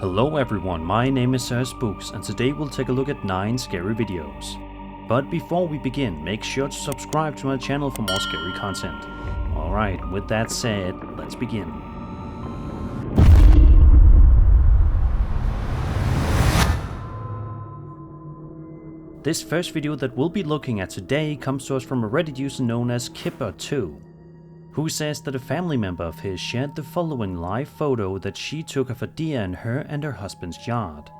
Hello everyone, my name is Spooks and today we'll take a look at 9 scary videos. But before we begin, make sure to subscribe to my channel for more scary content. Alright, with that said, let's begin. This first video that we'll be looking at today comes to us from a Reddit user known as Kipper2, who says that a family member of his shared the following live photo that she took of a deer in her and her husband's yard.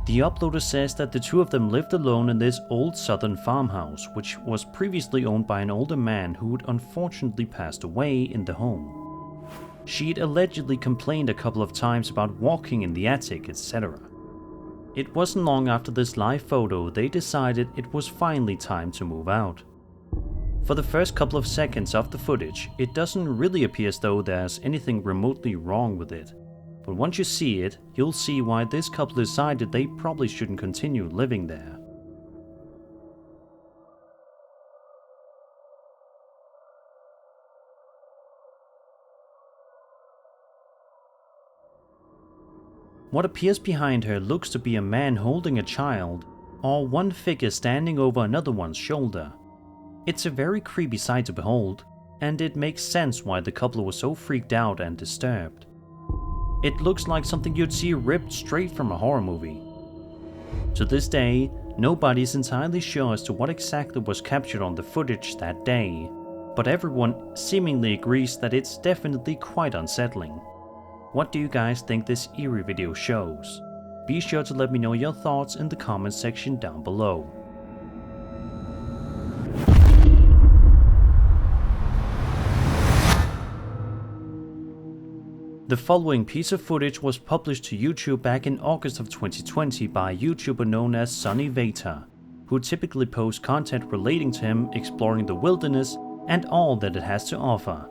The uploader says that the two of them lived alone in this old southern farmhouse, which was previously owned by an older man who'd unfortunately passed away in the home. She'd allegedly complained a couple of times about walking in the attic, etc. It wasn't long after this live photo they decided it was finally time to move out. For the first couple of seconds of the footage, it doesn't really appear as though there's anything remotely wrong with it. But once you see it, you'll see why this couple decided they probably shouldn't continue living there. What appears behind her looks to be a man holding a child, or one figure standing over another one's shoulder. It's a very creepy sight to behold, and it makes sense why the couple was so freaked out and disturbed. It looks like something you'd see ripped straight from a horror movie. To this day, nobody is entirely sure as to what exactly was captured on the footage that day, but everyone seemingly agrees that it's definitely quite unsettling. What do you guys think this eerie video shows? Be sure to let me know your thoughts in the comments section down below. The following piece of footage was published to YouTube back in August of 2020 by a YouTuber known as Sunny Vata, who typically posts content relating to him exploring the wilderness and all that it has to offer.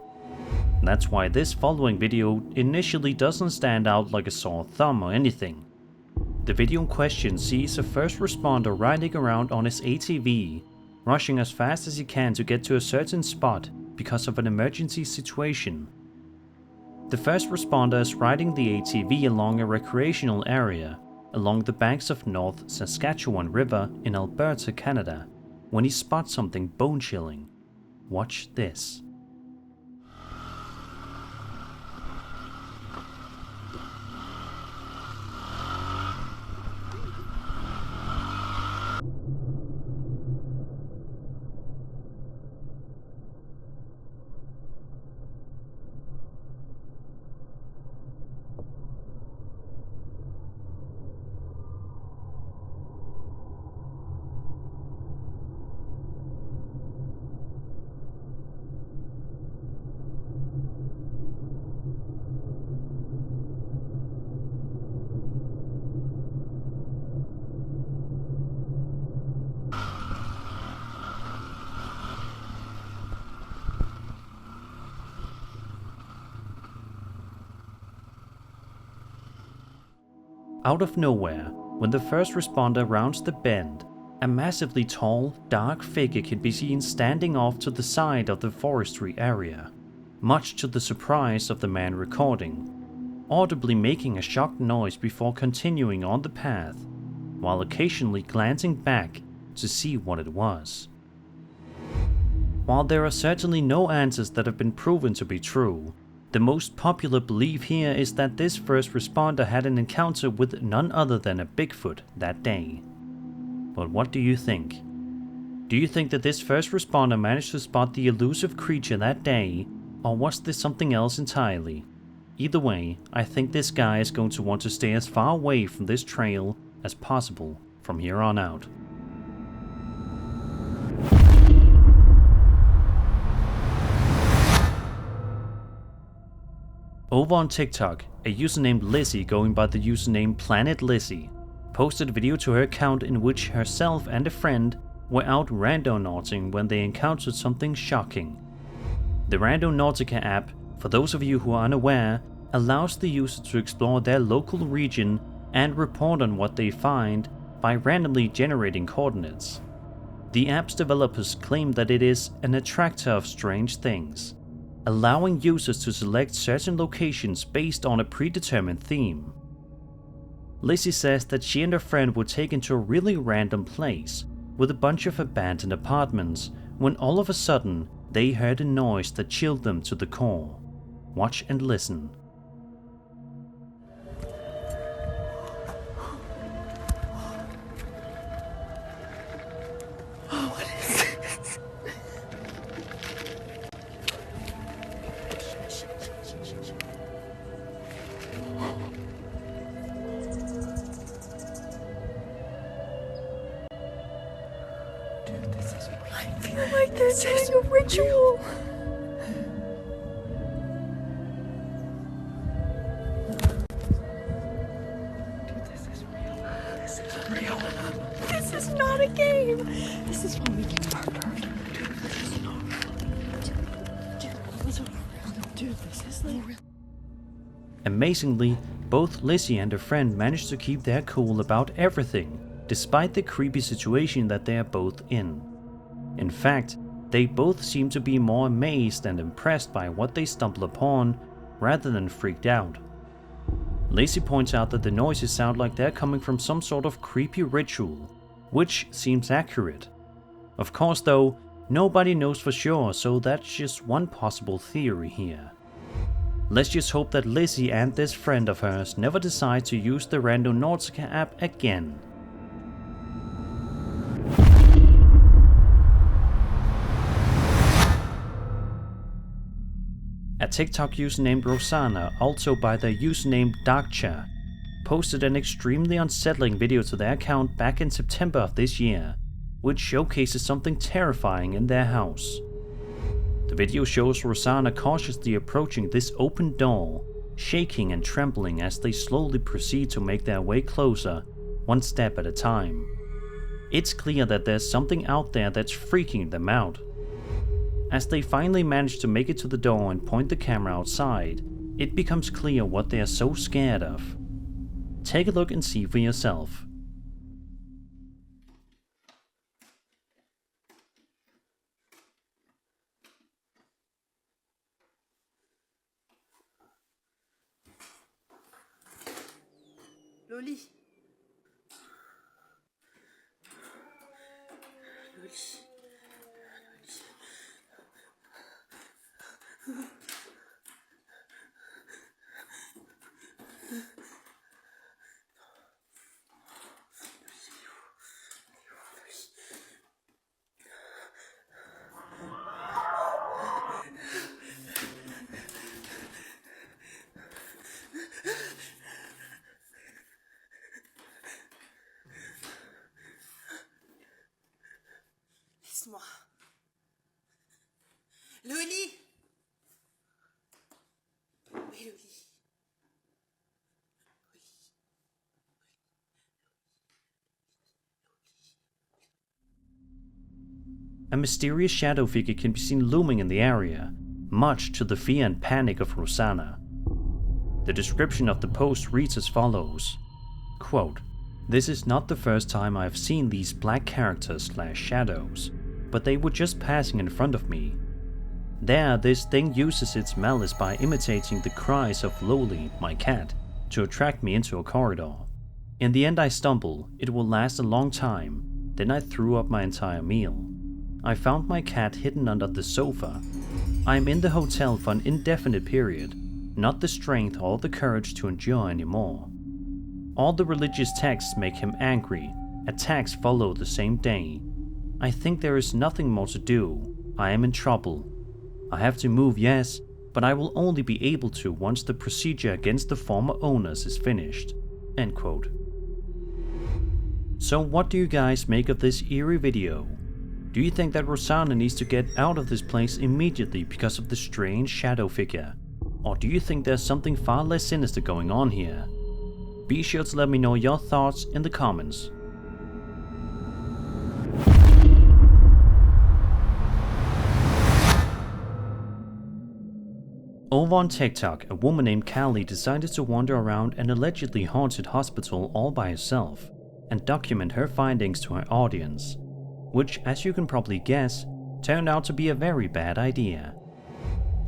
That's why this following video initially doesn't stand out like a sore thumb or anything. The video in question sees a first responder riding around on his ATV, rushing as fast as he can to get to a certain spot because of an emergency situation. The first responder is riding the ATV along a recreational area along the banks of North Saskatchewan River in Alberta, Canada, when he spots something bone-chilling. Watch this. Out of nowhere, when the first responder rounds the bend, a massively tall, dark figure can be seen standing off to the side of the forestry area, much to the surprise of the man recording, audibly making a shocked noise before continuing on the path, while occasionally glancing back to see what it was. While there are certainly no answers that have been proven to be true, the most popular belief here is that this first responder had an encounter with none other than a Bigfoot that day. But what do you think? Do you think that this first responder managed to spot the elusive creature that day, or was this something else entirely? Either way, I think this guy is going to want to stay as far away from this trail as possible from here on out. Over on TikTok, a user named Lizzie going by the username Planet Lizzie posted a video to her account in which herself and a friend were out randonauting when they encountered something shocking. The Randonautica app, for those of you who are unaware, allows the user to explore their local region and report on what they find by randomly generating coordinates. The app's developers claim that it is an attractor of strange things, allowing users to select certain locations based on a predetermined theme. Lizzie says that she and her friend were taken to a really random place with a bunch of abandoned apartments when all of a sudden they heard a noise that chilled them to the core. Watch and listen. I feel like they're doing a ritual. Dude, this is real. This is real. This is not a game. This is when we get murdered. Dude, this is not real. Dude, this is like real. Amazingly, both Lizzie and her friend managed to keep their cool about everything, despite the creepy situation that they are both in. In fact, they both seem to be more amazed and impressed by what they stumble upon, rather than freaked out. Lacey points out that the noises sound like they're coming from some sort of creepy ritual, which seems accurate. Of course though, nobody knows for sure, so that's just one possible theory here. Let's just hope that Lizzie and this friend of hers never decide to use the Rando Nautica app again. A TikTok user named Rosanna, also by the username Darkcha, posted an extremely unsettling video to their account back in September of this year, which showcases something terrifying in their house. The video shows Rosanna cautiously approaching this open door, shaking and trembling as they slowly proceed to make their way closer, one step at a time. It's clear that there's something out there that's freaking them out. As they finally manage to make it to the door and point the camera outside, it becomes clear what they are so scared of. Take a look and see for yourself. Loli. Loli. Laisse-moi. Loli. Oui, Loli. A mysterious shadow figure can be seen looming in the area, much to the fear and panic of Rosanna. The description of the post reads as follows, quote, "This is not the first time I have seen these black characters/shadows, but they were just passing in front of me. There, this thing uses its malice by imitating the cries of Loli, my cat, to attract me into a corridor. In the end I stumble, it will last a long time, then I threw up my entire meal. I found my cat hidden under the sofa. I am in the hotel for an indefinite period, not the strength or the courage to endure anymore. All the religious texts make him angry, attacks follow the same day. I think there is nothing more to do, I am in trouble. I have to move, yes, but I will only be able to once the procedure against the former owners is finished." End quote. So what do you guys make of this eerie video? Do you think that Rosanna needs to get out of this place immediately because of the strange shadow figure? Or do you think there's something far less sinister going on here? Be sure to let me know your thoughts in the comments. Over on TikTok, a woman named Callie decided to wander around an allegedly haunted hospital all by herself and document her findings to her audience, which, as you can probably guess, turned out to be a very bad idea.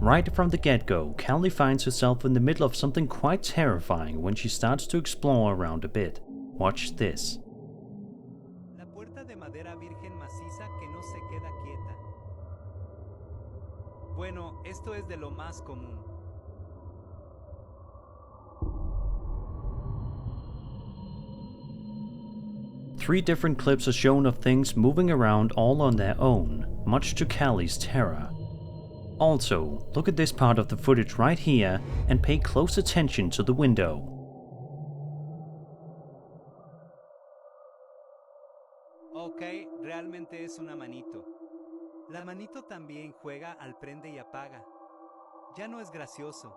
Right from the get-go, Callie finds herself in the middle of something quite terrifying when she starts to explore around a bit. Watch this. La puerta de madera virgen maciza que no se queda quieta. Bueno, esto es de lo más común. Three different clips are shown of things moving around all on their own, much to Callie's terror. Also, look at this part of the footage right here and pay close attention to the window. Ok, realmente es una manito. La manito también juega al prende y apaga. Ya no es gracioso.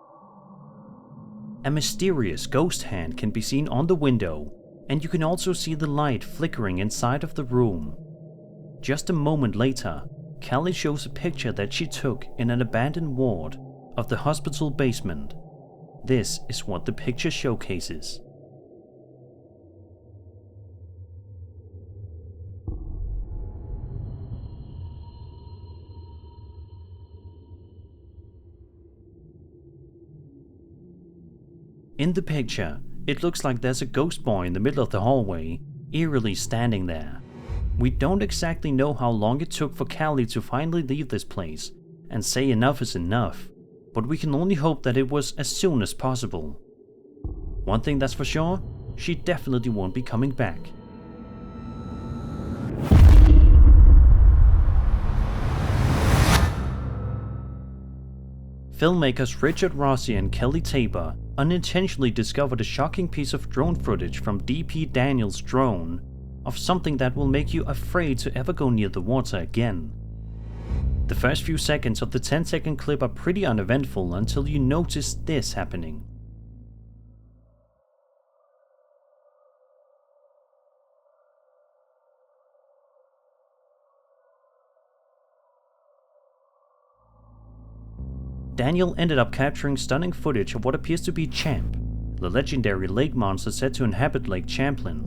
A mysterious ghost hand can be seen on the window, and you can also see the light flickering inside of the room. Just a moment later, Callie shows a picture that she took in an abandoned ward of the hospital basement. This is what the picture showcases. In the picture, it looks like there's a ghost boy in the middle of the hallway, eerily standing there. We don't exactly know how long it took for Callie to finally leave this place and say enough is enough, but we can only hope that it was as soon as possible. One thing that's for sure, she definitely won't be coming back. Filmmakers Richard Rossi and Kelly Tabor unintentionally discovered a shocking piece of drone footage from DP Daniels' drone of something that will make you afraid to ever go near the water again. The first few seconds of the 10-second clip are pretty uneventful until you notice this happening. Daniel ended up capturing stunning footage of what appears to be Champ, the legendary lake monster said to inhabit Lake Champlain,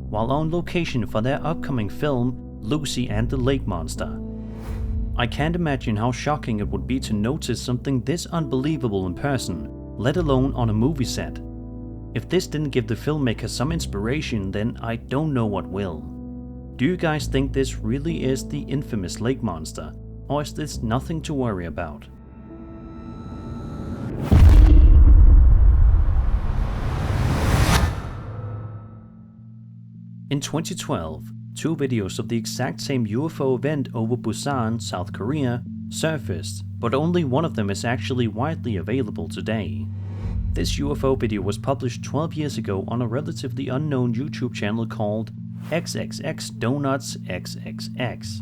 while on location for their upcoming film, Lucy and the Lake Monster. I can't imagine how shocking it would be to notice something this unbelievable in person, let alone on a movie set. If this didn't give the filmmaker some inspiration, then I don't know what will. Do you guys think this really is the infamous lake monster, or is this nothing to worry about? In 2012, two videos of the exact same UFO event over Busan, South Korea, surfaced, but only one of them is actually widely available today. This UFO video was published 12 years ago on a relatively unknown YouTube channel called XXX Donuts XXX.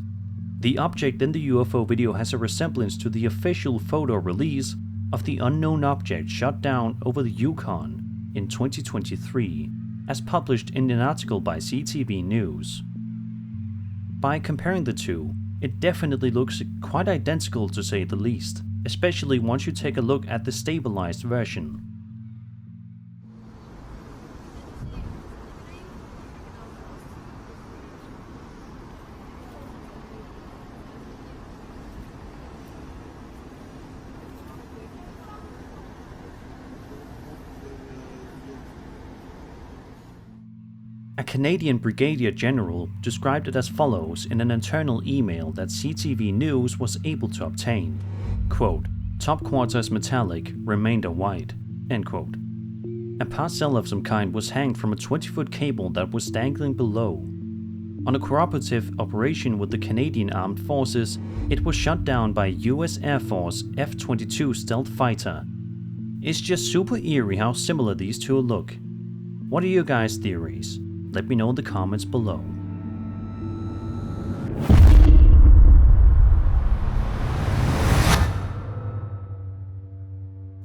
The object in the UFO video has a resemblance to the official photo release of the unknown object shot down over the Yukon in 2023, as published in an article by CTV News. By comparing the two, it definitely looks quite identical to say the least, especially once you take a look at the stabilized version. A Canadian Brigadier General described it as follows in an internal email that CTV News was able to obtain. Quote, "Top quarters metallic, remainder white." End quote. A parcel of some kind was hanged from a 20-foot cable that was dangling below. On a cooperative operation with the Canadian Armed Forces, it was shot down by US Air Force F-22 stealth fighter. It's just super eerie how similar these two look. What are your guys' theories? Let me know in the comments below.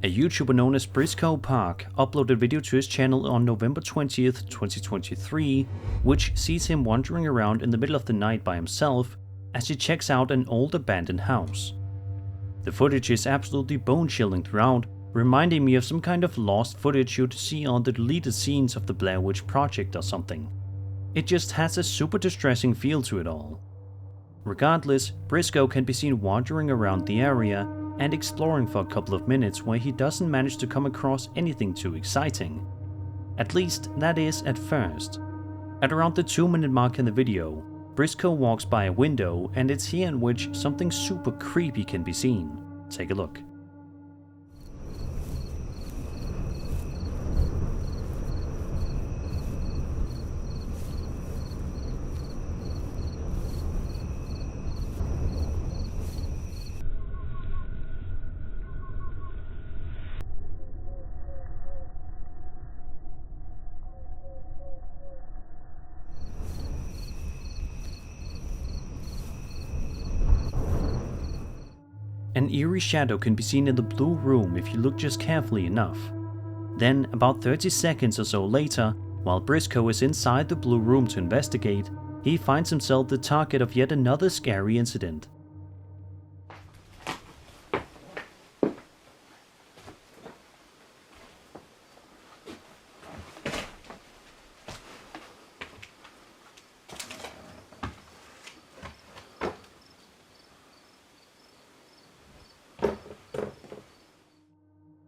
A YouTuber known as Briscoe Park uploaded a video to his channel on November 20th, 2023, which sees him wandering around in the middle of the night by himself as he checks out an old abandoned house. The footage is absolutely bone-chilling throughout, reminding me of some kind of lost footage you'd see on the deleted scenes of the Blair Witch Project or something. It just has a super distressing feel to it all. Regardless, Briscoe can be seen wandering around the area, and exploring for a couple of minutes where he doesn't manage to come across anything too exciting. At least, that is at first. At around the 2-minute mark in the video, Briscoe walks by a window, and it's here in which something super creepy can be seen. Take a look. An eerie shadow can be seen in the blue room if you look just carefully enough. Then, about 30 seconds or so later, while Briscoe is inside the blue room to investigate, he finds himself the target of yet another scary incident.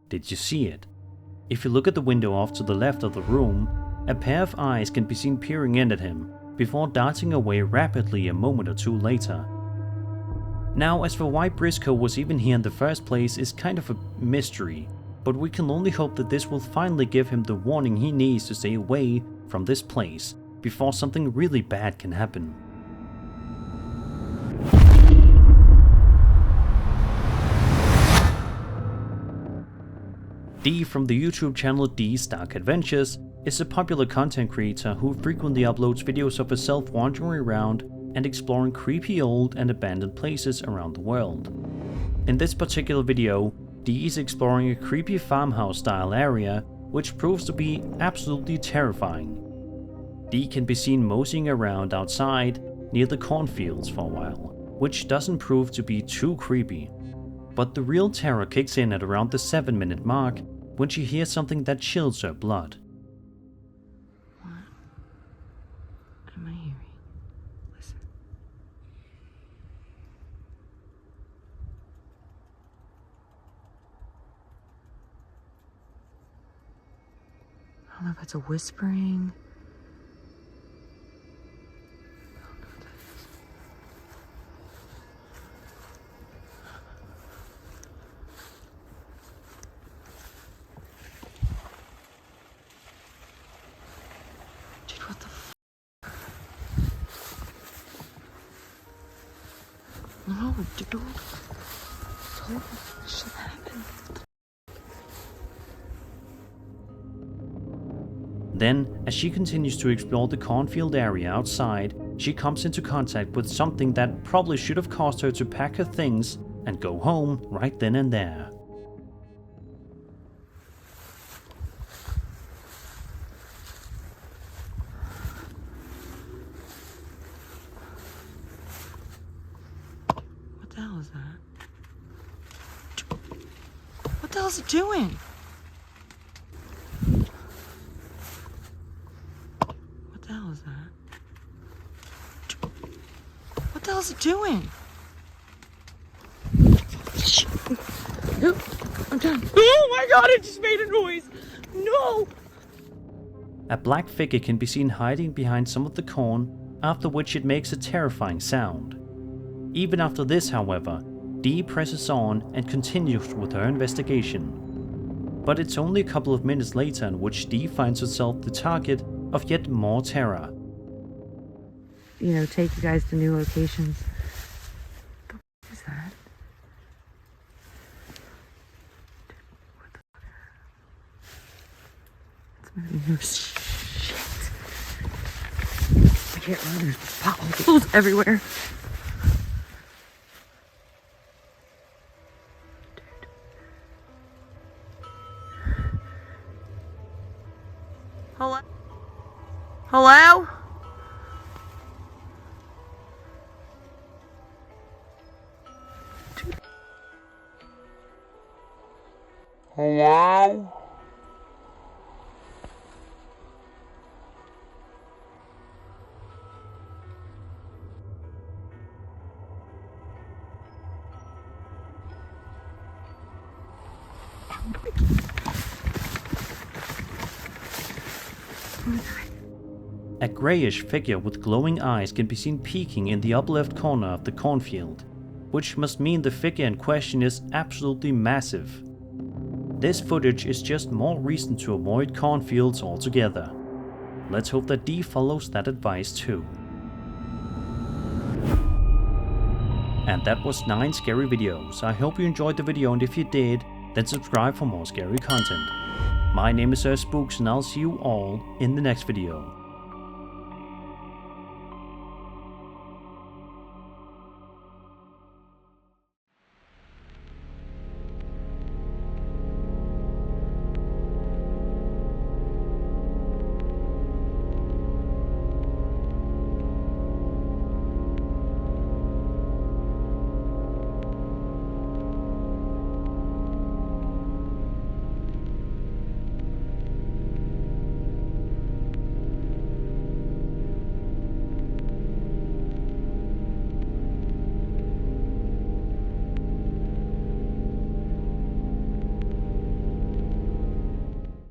Did you see it? If you look at the window off to the left of the room, a pair of eyes can be seen peering in at him, before darting away rapidly a moment or two later. Now, as for why Briscoe was even here in the first place is kind of a mystery, but we can only hope that this will finally give him the warning he needs to stay away from this place, before something really bad can happen. Dee from the YouTube channel Dee's Dark Adventures is a popular content creator who frequently uploads videos of herself wandering around and exploring creepy old and abandoned places around the world. In this particular video, Dee is exploring a creepy farmhouse style area which proves to be absolutely terrifying. Dee can be seen moseying around outside near the cornfields for a while, which doesn't prove to be too creepy. But the real terror kicks in at around the 7-minute mark when she hears something that chills her blood. What am I hearing? Listen. I don't know if it's a whispering. No, dude. Holy shit happened. Then, as she continues to explore the cornfield area outside, she comes into contact with something that probably should have caused her to pack her things and go home right then and there. What the hell is that? What the hell is it doing? What the hell is that? What the hell is it doing? Nope, I'm done. Oh my god, it just made a noise! No! A black figure can be seen hiding behind some of the corn, after which it makes a terrifying sound. Even after this, however, Dee presses on and continues with her investigation. But it's only a couple of minutes later in which Dee finds herself the target of yet more terror. You know, take you guys to new locations. What is that? What the fuck? It's moving. Oh, shit. I can't run. There's potholes everywhere. Hello? Hello? Hello? A greyish figure with glowing eyes can be seen peeking in the upper left corner of the cornfield, which must mean the figure in question is absolutely massive. This footage is just more reason to avoid cornfields altogether. Let's hope that Dee follows that advice too. And that was 9 scary videos. I hope you enjoyed the video, and if you did, then subscribe for more scary content. My name is Spooks, and I'll see you all in the next video.